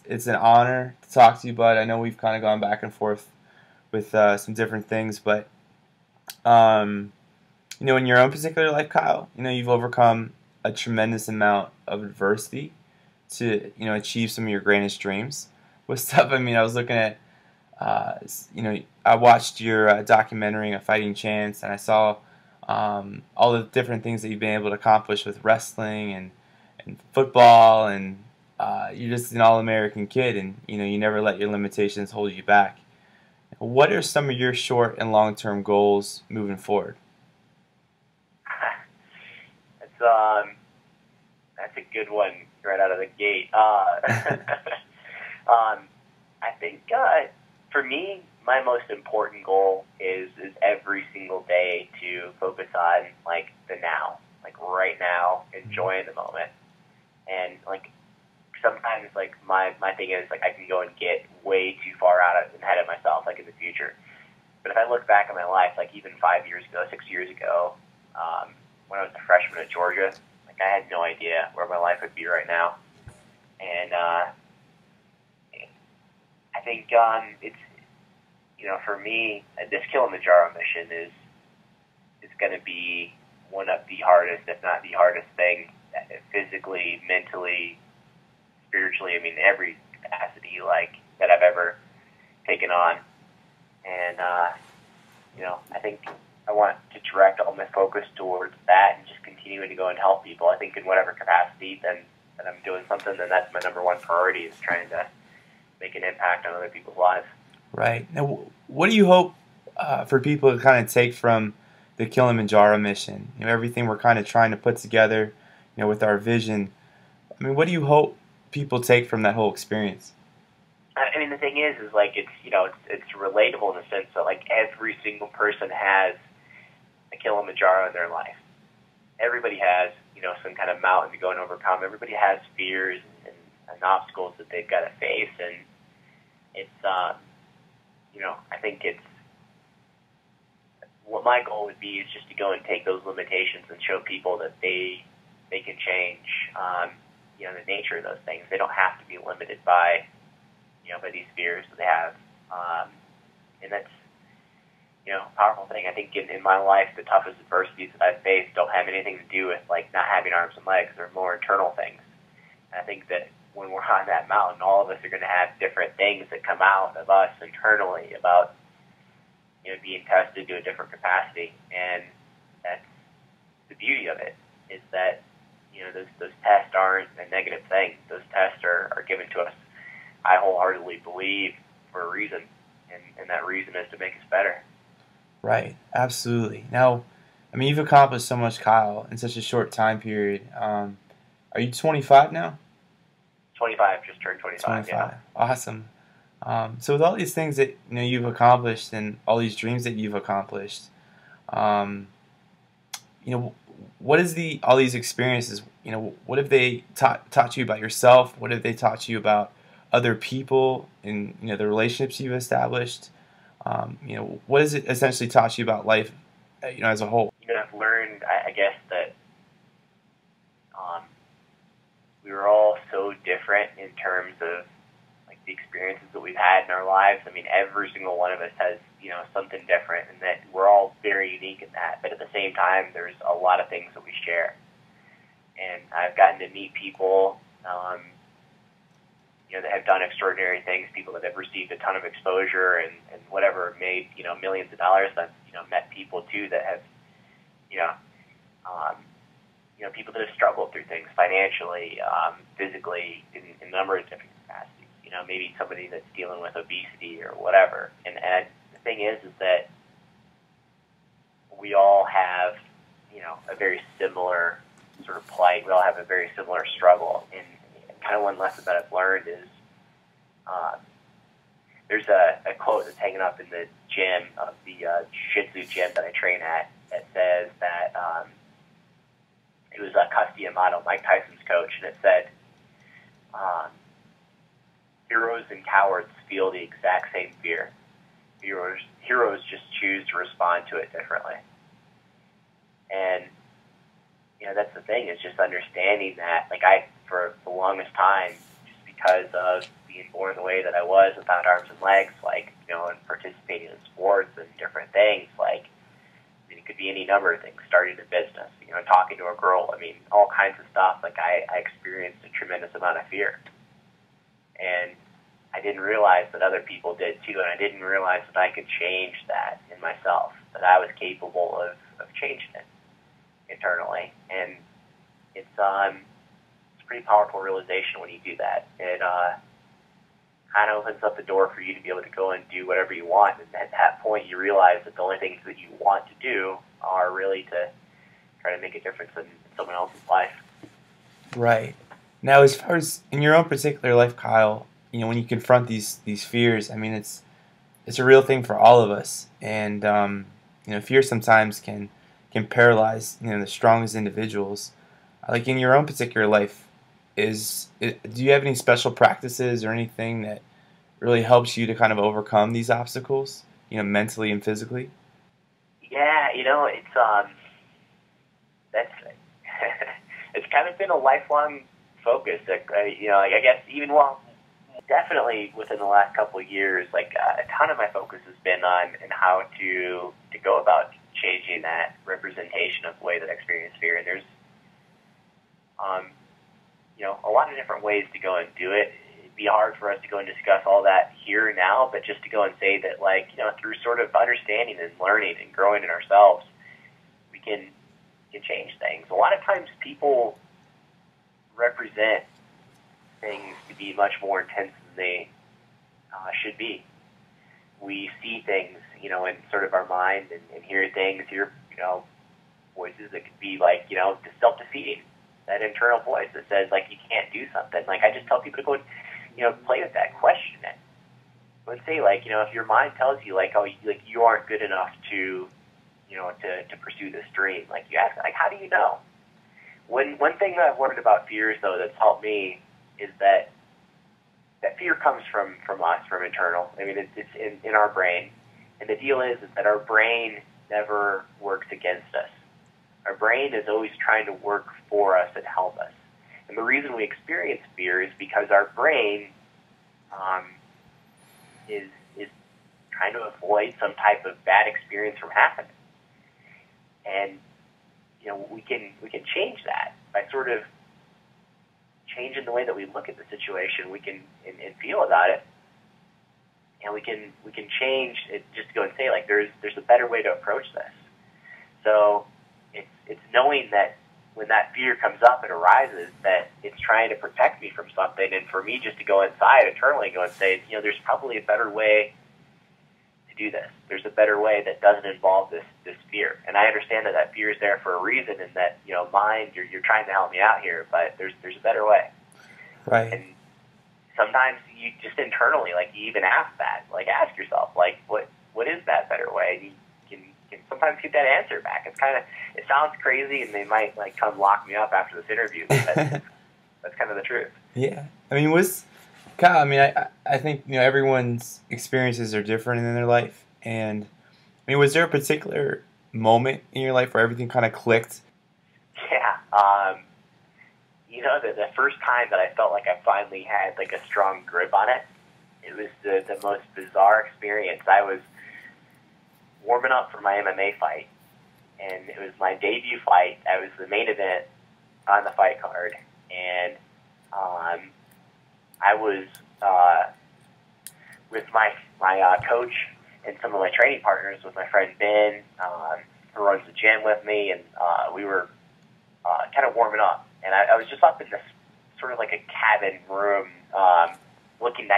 It's an honor to talk to you, bud. I know we've kind of gone back and forth with some different things, but in your own particular life, Kyle, you've overcome a tremendous amount of adversity to achieve some of your greatest dreams with stuff. I mean, I was looking at I watched your documentary on Fighting Chance, and I saw all the different things that you've been able to accomplish with wrestling and football, and you're just an all-American kid, and you never let your limitations hold you back. What are some of your short and long-term goals moving forward? That's a good one right out of the gate. I think for me, my most important goal is every single day to focus on like the now, like right now, enjoying the moment, and like sometimes like my thing is like I can go and get way too far ahead of myself, like in the future. But if I look back at my life, like even 5 years ago, 6 years ago, when I was a freshman at Georgia, like I had no idea where my life would be right now. And I think it's, for me, this Kilimanjaro mission is going to be one of the hardest, if not the hardest thing, physically, mentally, spiritually. I mean, every capacity like that I've ever taken on. And I think I want to direct all my focus towards that and just continuing to go and help people. I think in whatever capacity then that I'm doing something, then that's my number one priority, is trying to make an impact on other people's lives. Right. Now, what do you hope for people to kind of take from the Kilimanjaro mission? Everything we're kind of trying to put together, with our vision. I mean, what do you hope people take from that whole experience? I mean, the thing is like it's relatable in the sense that like every single person has a Kilimanjaro in their life. Everybody has some kind of mountain to go and overcome. Everybody has fears and obstacles that they've got to face, and it's I think it's what my goal would be is just to go and take those limitations and show people that they can change the nature of those things. They don't have to be limited by by these fears that they have, and that's a powerful thing. I think in my life, the toughest adversities that I've faced don't have anything to do with like not having arms and legs. They're more internal things. And I think that when we're on that mountain, all of us are going to have different things that come out of us internally about being tested to a different capacity, and that's the beauty of it, is that those tests aren't a negative thing. Those tests are given to us, I wholeheartedly believe, for a reason, and that reason is to make us better. Right, absolutely. Now, I mean, you've accomplished so much, Kyle, in such a short time period. Are you 25 now? 25, just turned 25. 25, yeah. Awesome. So with all these things that you've accomplished and all these dreams that you've accomplished, what is all these experiences? What have they taught you about yourself? What have they taught you about other people and the relationships you've established? What has it essentially taught you about life, as a whole? I've learned, I guess, that we were all so different in terms of like the experiences that we've had in our lives. I mean, every single one of us has something different, and that we're all very unique in that. But at the same time, there's a lot of things that we share, and I've gotten to meet people that have done extraordinary things, people that have received a ton of exposure and whatever, made millions of dollars. I've met people too that have people that have struggled through things financially, physically, in a number of different capacities. Maybe somebody that's dealing with obesity or whatever. And the thing is that we all have a very similar sort of plight. We all have a very similar struggle. And kind of one lesson that I've learned is there's a quote that's hanging up in the gym of the jiu-jitsu gym that I train at that says that it was Custody Amato, Mike Tyson's coach, and it said, heroes and cowards feel the exact same fear. Heroes just choose to respond to it differently. And that's the thing, is just understanding that. Like for the longest time, just because of being born the way that I was without arms and legs, like, and participating in sports and different things, like, I mean, it could be any number of things, starting a business, talking to a girl, I mean, all kinds of stuff. Like, I experienced a tremendous amount of fear. And I didn't realize that other people did too, and I didn't realize that I could change that in myself, that I was capable of changing it internally. And it's a pretty powerful realization when you do that. It kind of opens up the door for you to be able to go and do whatever you want. And at that point, you realize that the only things that you want to do are really to try to make a difference in someone else's life. Right. Now, as far as in your own particular life, Kyle, when you confront these fears, I mean, it's a real thing for all of us. And, fear sometimes can paralyze, the strongest individuals. Like in your own particular life, do you have any special practices or anything that really helps you to kind of overcome these obstacles, mentally and physically? Yeah, it's that's it's kind of been a lifelong focus. I guess even definitely within the last couple of years, like a ton of my focus has been on how to go about changing that representation of the way that I experience fear. And there's a lot of different ways to go and do it. It'd be hard for us to go and discuss all that here now, but just to go and say that, through sort of understanding and learning and growing in ourselves, we can change things. A lot of times people represent things to be much more intense than they should be. We see things, in sort of our mind and hear things, voices that could be self-defeating. That internal voice that says, you can't do something. Like, I just tell people to go and, play with that, question it. Let's say, if your mind tells you, you aren't good enough to, to pursue this dream, you ask, how do you know? One thing that I've learned about fears, though, that's helped me is that fear comes from us, from internal. I mean, it's in our brain. And the deal is that our brain never works against us. Our brain is always trying to work for us and help us. And the reason we experience fear is because our brain is trying to avoid some type of bad experience from happening. And we can change that by sort of changing the way that we look at the situation. We can and feel about it, and we can change it. Just to go and say, there's a better way to approach this. So it's knowing that when that fear comes up, it arises, that it's trying to protect me from something, and for me just to go inside internally and go and say, there's probably a better way to do this. There's a better way that doesn't involve this fear. And I understand that fear is there for a reason, and that, mind, you're trying to help me out here, but there's a better way. Right. And sometimes you just internally, you even ask that, ask yourself, what is that better way? And you can sometimes get that answer back. It sounds crazy, and they might come lock me up after this interview. But that's kind of the truth. Yeah. I mean, Kyle, I think, everyone's experiences are different in their life. And, was there a particular moment in your life where everything kind of clicked? Yeah. The first time that I felt like I finally had, a strong grip on it, it was the most bizarre experience. I was warming up for my MMA fight, and it was my debut fight. I was the main event on the fight card, and I was with my coach and some of my training partners, with my friend Ben, who runs the gym with me, and we were kind of warming up. And I was just up in this sort of like a cabin room, I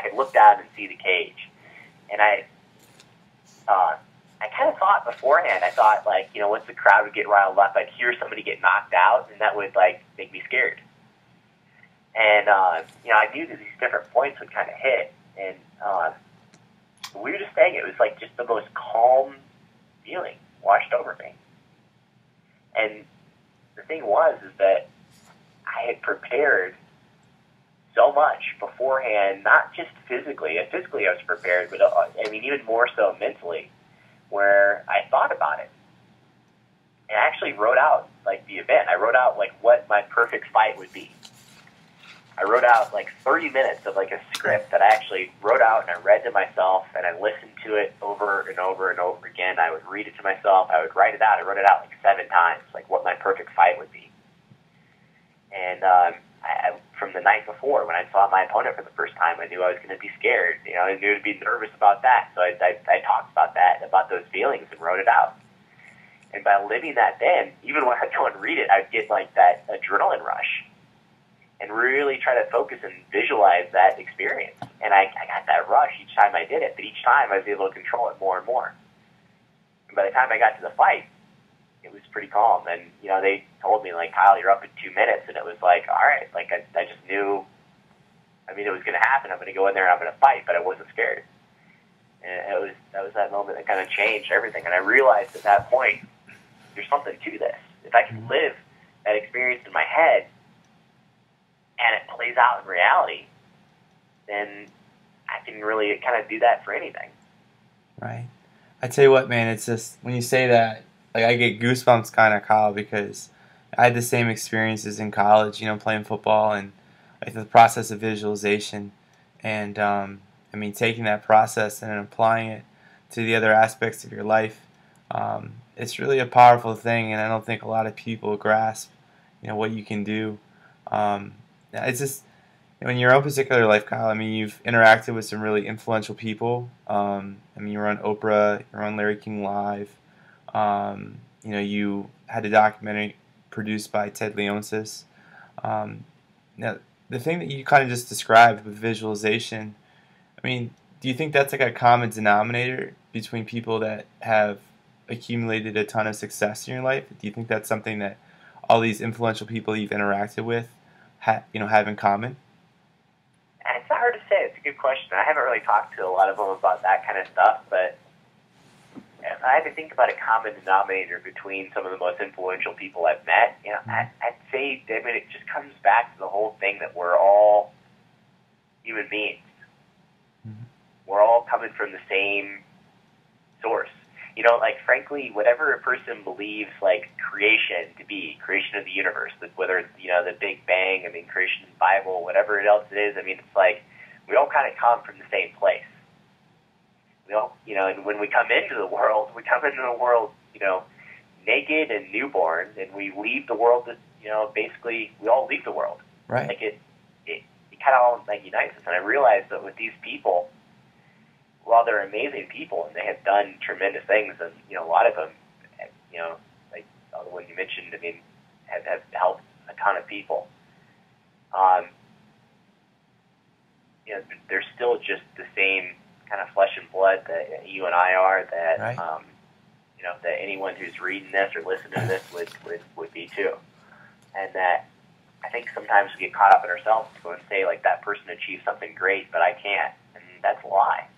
could look down and see the cage. And I kind of thought beforehand, once the crowd would get riled up, I'd hear somebody get knocked out, and that would, make me scared. And, I knew that these different points would kind of hit. And the weirdest thing, it was, just the most calm feeling washed over me. And the thing is that I had prepared so much beforehand, not just physically. Physically I was prepared, but even more so mentally, where I thought about it. And I actually wrote out, the event. I wrote out, what my perfect fight would be. I wrote out like 30 minutes of like a script that I actually wrote out and I read to myself and I listened to it over and over and over again. I would read it to myself. I would write it out. I wrote it out like 7 times, like what my perfect fight would be. And from the night before, when I saw my opponent for the first time, I knew I was going to be scared. You know, I knew to be nervous about that. So I talked about that, about those feelings, and wrote it out. And by living that then, even when I'd go and read it, I'd get like that adrenaline rush and really try to focus and visualize that experience. And I got that rush each time I did it, but each time I was able to control it more and more. And by the time I got to the fight, it was pretty calm. And, you know, they told me, like, Kyle, you're up in 2 minutes. And it was like, all right, like, I just knew, I mean, it was going to happen. I'm going to go in there and I'm going to fight, but I wasn't scared. And that was that moment that kind of changed everything. And I realized at that point, there's something to this. If I can live that experience in my head and it plays out in reality, then I can really kind of do that for anything. Right. I tell you what, man, it's just, when you say that, like, I get goosebumps kind of, Kyle, because I had the same experiences in college, you know, playing football and like the process of visualization. And, I mean, taking that process and applying it to the other aspects of your life, it's really a powerful thing, and I don't think a lot of people grasp, you know, what you can do. It's just, in your own particular life, Kyle, I mean, you've interacted with some really influential people. I mean, you're on Oprah, you're on Larry King Live. You know, you had a documentary produced by Ted Leonsis. Now, the thing that you kind of just described with visualization, I mean, do you think that's like a common denominator between people that have accumulated a ton of success in your life? Do you think that's something that all these influential people you've interacted with have in common? It's hard to say. It's a good question. I haven't really talked to a lot of them about that kind of stuff, but if I had to think about a common denominator between some of the most influential people I've met, you know, I'd say, I mean, it just comes back to the whole thing that we're all human beings. We're all coming from the same source. You know, like, frankly, whatever a person believes, like, creation to be, creation of the universe, whether it's, you know, the Big Bang, I mean, creation of the Bible, whatever else it is, I mean, it's like, we all kind of come from the same place. We all, you know, and when we come into the world, you know, naked and newborn, and we leave the world, you know, basically, we all leave the world. Right. Like, it kind of all, like, unites us. And I realized that with these people, while they're amazing people and they have done tremendous things, and, you know, a lot of them, you know, like all the ones you mentioned, I mean, have helped a ton of people. You know, they're still just the same kind of flesh and blood that you and I are. That right. You know, that anyone who's reading this or listening to this would be too. And that I think sometimes we get caught up in ourselves to go and say, like, that person achieved something great, but I can't, and that's a lie.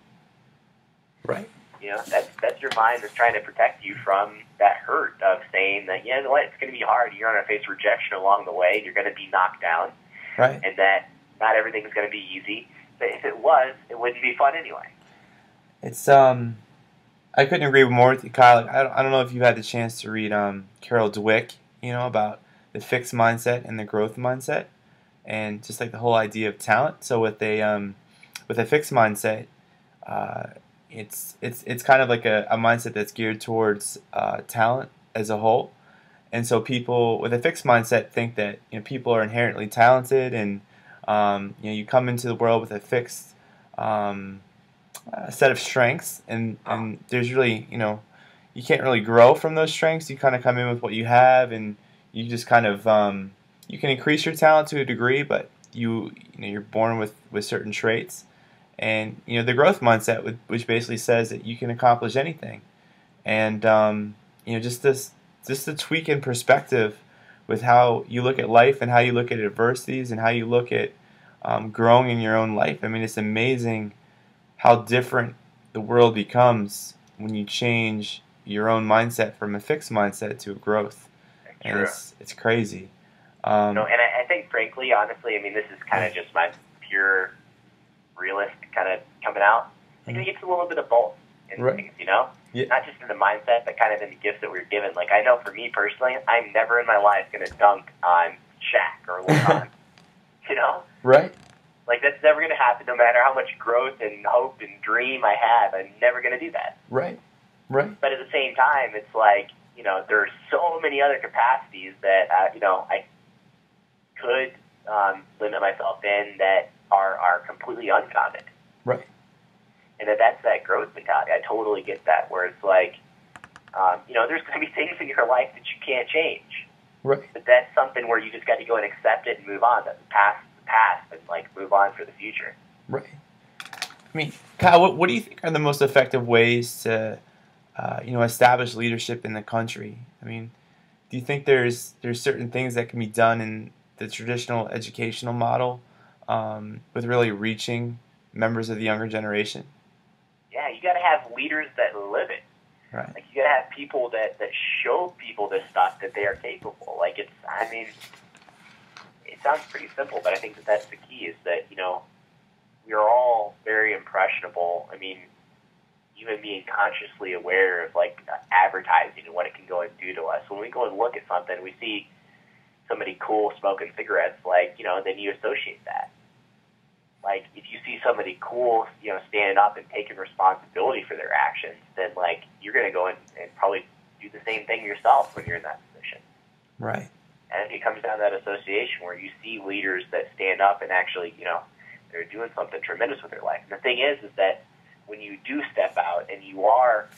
Right. You know, that's your mind that's trying to protect you from that hurt of saying that, you know what, it's going to be hard. You're going to face rejection along the way. You're going to be knocked down. Right. And that not everything's going to be easy. But if it was, it wouldn't be fun anyway. It's I couldn't agree more with you, Kyle. Like, I don't know if you had the chance to read Carol Dweck, you know, about the fixed mindset and the growth mindset, and just like the whole idea of talent. So with a fixed mindset, it's kind of like a mindset that's geared towards talent as a whole. And so people with a fixed mindset think that, you know, people are inherently talented, and you know, you come into the world with a fixed set of strengths, and there's really, you know, you can't really grow from those strengths. You kind of come in with what you have, and you just kind of you can increase your talent to a degree, but you know, you're born with certain traits. And, you know, the growth mindset, which basically says that you can accomplish anything. And you know, just the tweak in perspective with how you look at life and how you look at adversities and how you look at growing in your own life. I mean, it's amazing how different the world becomes when you change your own mindset from a fixed mindset to a growth. And it's crazy. You know, and I think, frankly, honestly, I mean, this is kind of just my pure realist kind of coming out. I think it's a little bit of both in things, you know? Yeah. Not just in the mindset, but kind of in the gifts that we're given. Like, I know for me personally, I'm never in my life going to dunk on Shaq or LeBron, you know? Right. Like, that's never going to happen no matter how much growth and hope and dream I have. I'm never going to do that. Right. Right. But at the same time, it's like, there's so many other capacities that, I could limit myself in that are completely unfounded. Right. And that's that growth mentality. I totally get that, where it's like, there's going to be things in your life that you can't change. Right. But that's something where you just got to go and accept it and move on. That the past is the past, and like move on for the future. Right. I mean, Kyle, what do you think are the most effective ways to, establish leadership in the country? I mean, do you think there's certain things that can be done in the traditional educational model with really reaching members of the younger generation? Yeah, you got to have leaders that live it. Right. Like, you got to have people that show people this stuff, that they are capable. Like, it sounds pretty simple, but I think that's the key, is that, we are all very impressionable. I mean, even being consciously aware of, like, advertising and what it can go and do to us. When we go and look at something, we see somebody cool smoking cigarettes, like, then you associate that. Like, if you see somebody cool, standing up and taking responsibility for their actions, then, like, you're going to go and probably do the same thing yourself when you're in that position. Right. And it comes down to that association where you see leaders that stand up and actually, they're doing something tremendous with their life. And the thing is that when you do step out and you are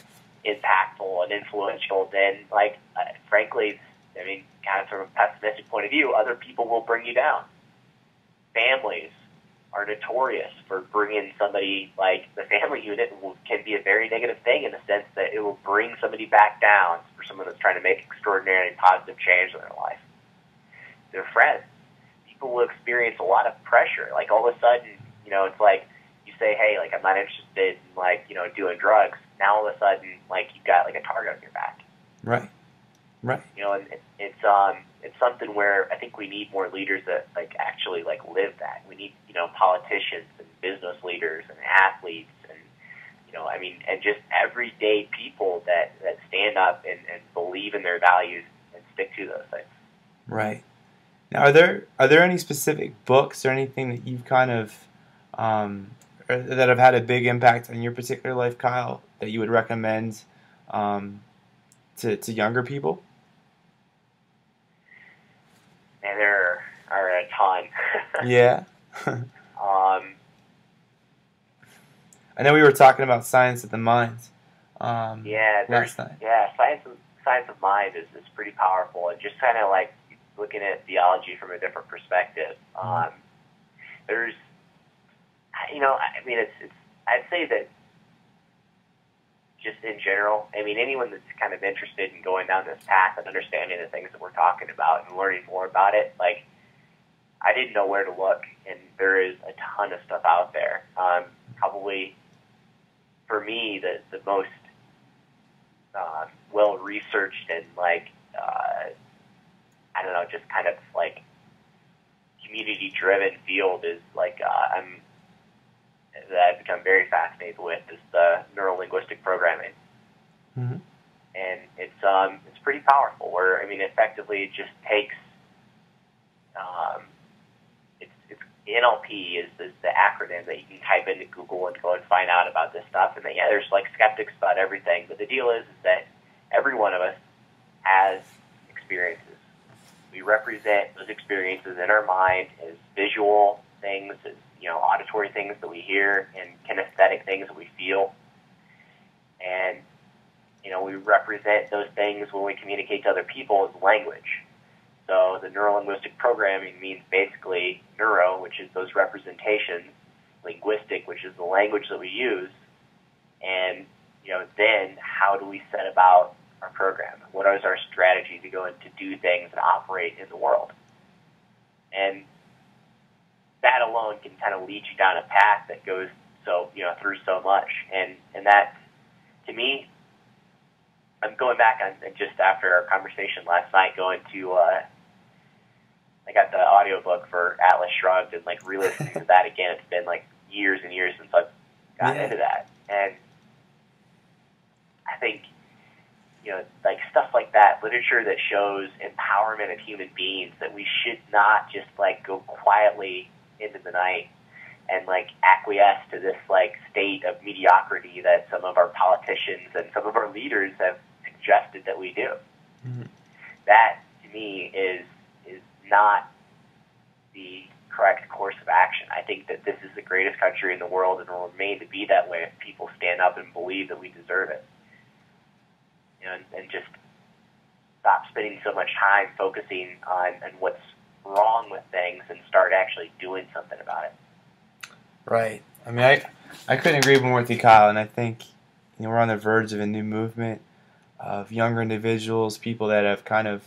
impactful and influential, then, like, frankly, I mean, kind of from a pessimistic point of view, other people will bring you down. Families are notorious for bringing somebody, like, the family unit can be a very negative thing in the sense that it will bring somebody back down for someone that's trying to make extraordinary positive change in their life. Their friends, people will experience a lot of pressure. Like, all of a sudden, it's like you say, hey, like, I'm not interested in, like, doing drugs. Now all of a sudden, like, you've got, like, a target on your back. Right. Right. And it's something where I think we need more leaders that, like, actually, like, live that. We need, politicians and business leaders and athletes and, and just everyday people that stand up and believe in their values and stick to those things. Right. Now, are there any specific books or anything that you've kind of or that have had a big impact on your particular life, Kyle, that you would recommend to younger people? And there are a ton. Yeah. I know we were talking about Science of the Mind last night. Yeah, Science of Mind is pretty powerful, and just kind of like looking at theology from a different perspective. There's, I'd say that just in general, anyone that's kind of interested in going down this path and understanding the things that we're talking about and learning more about it, like, I didn't know where to look, and there is a ton of stuff out there. Probably, for me, the most well-researched and, like, just kind of, like, community-driven field is, like, that I've become very fascinated with is the neuro-linguistic programming. Mm-hmm. And it's pretty powerful, where, effectively it just takes, it's NLP is the acronym that you can type into Google and go and find out about this stuff. And then, yeah, there's, like, skeptics about everything, but the deal is that every one of us has experiences. We represent those experiences in our mind as visual things, as, auditory things that we hear, and kinesthetic things that we feel. And, we represent those things when we communicate to other people as language. So the neuro-linguistic programming means basically neuro, which is those representations, linguistic, which is the language that we use, and, then how do we set about our program? What is our strategy to go and to do things and operate in the world? And that alone can kind of lead you down a path that goes through so much. And that, to me, I'm going back on just after our conversation last night, going to I got the audiobook for Atlas Shrugged and, like, re-listening to that again. It's been, like, years and years since I've gotten into that. And I think, like, stuff like that, literature that shows empowerment of human beings, that we should not just, like, go quietly into the night and like acquiesce to this like state of mediocrity that some of our politicians and some of our leaders have suggested that we do. Mm-hmm. That to me is not the correct course of action. I think that this is the greatest country in the world and will remain to be that way if people stand up and believe that we deserve it. You know, and just stop spending so much time focusing on what's wrong with things and start actually doing something about it. Right. I mean, I couldn't agree more with you, Kyle, and I think we're on the verge of a new movement of younger individuals, people that have kind of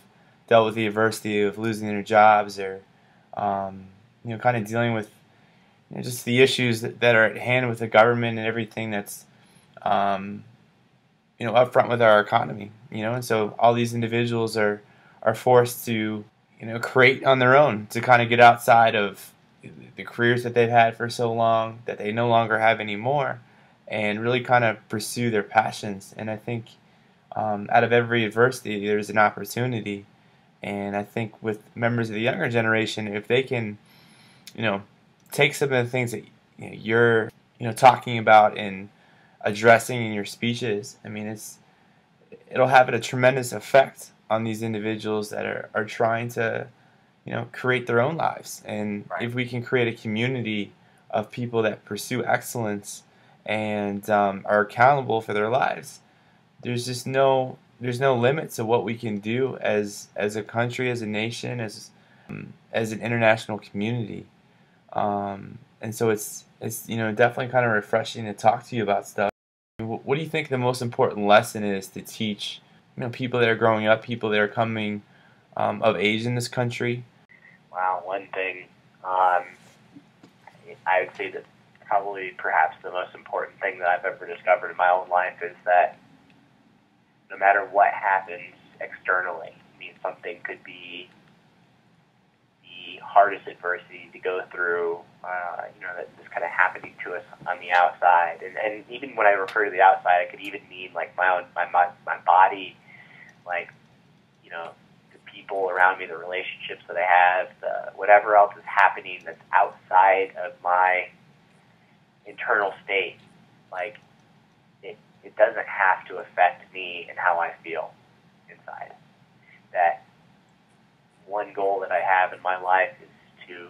dealt with the adversity of losing their jobs or kind of dealing with just the issues that are at hand with the government and everything that's up front with our economy. And so all these individuals are forced to create on their own to kind of get outside of the careers that they've had for so long that they no longer have anymore, and really kind of pursue their passions. And I think out of every adversity, there's an opportunity. And I think with members of the younger generation, if they can, take some of the things that you're, talking about and addressing in your speeches, I mean, it'll have a tremendous effect on these individuals that are trying to, create their own lives. And right. If we can create a community of people that pursue excellence and are accountable for their lives, there's no limit to what we can do as a country, as a nation, as an international community. And so it's definitely kind of refreshing to talk to you about stuff. What do you think the most important lesson is to teach people that are growing up, people that are coming of age in this country? Wow, one thing I would say that probably perhaps the most important thing that I've ever discovered in my own life is that no matter what happens externally, I mean, something could be the hardest adversity to go through, that's kind of happening to us on the outside. And even when I refer to the outside, it could even mean like my body, like, the people around me, the relationships that I have, whatever else is happening that's outside of my internal state, like, it doesn't have to affect me and how I feel inside. That one goal that I have in my life is to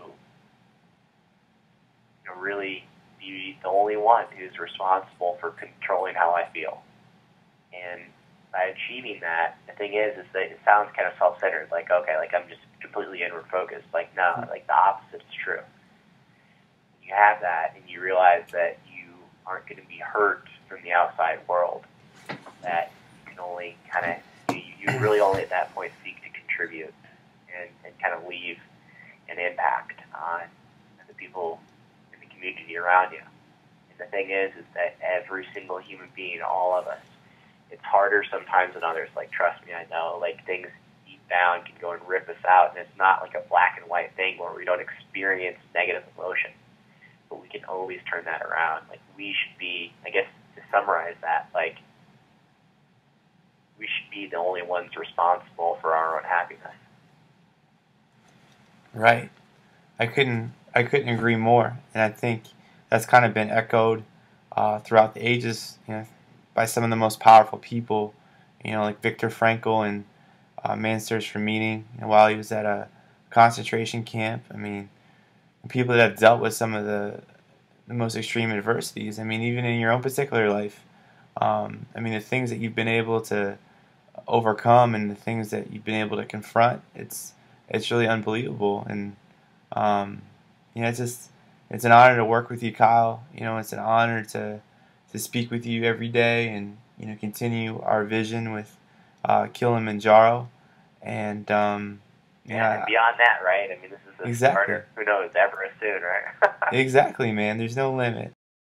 really be the only one who's responsible for controlling how I feel. And by achieving that, the thing is that it sounds kind of self-centered, like, okay, like I'm just completely inward focused. Like, no, like the opposite is true. When you have that and you realize that you aren't going to be hurt from the outside world, that you can only kind of, you really only at that point seek to contribute and kind of leave an impact on the people in the community around you. And the thing is that every single human being, all of us, it's harder sometimes than others. Like, trust me, I know, like, things deep down can go and rip us out, and it's not like a black and white thing where we don't experience negative emotion, but we can always turn that around. Like, we should be, I guess, to summarize that, like, we should be the only ones responsible for our own happiness. Right. I couldn't agree more, and I think that's kind of been echoed throughout the ages, by some of the most powerful people, like Viktor Frankl and Man's Search for Meaning, while he was at a concentration camp. I mean, people that have dealt with some of the most extreme adversities. I mean, even in your own particular life, I mean, the things that you've been able to overcome and the things that you've been able to confront, it's really unbelievable. And it's an honor to work with you, Kyle. It's an honor to speak with you every day and continue our vision with Kilimanjaro. And and beyond that, right? I mean, this is a exactly. starter. Who knows? Everest soon, right? Exactly, man. There's no limit.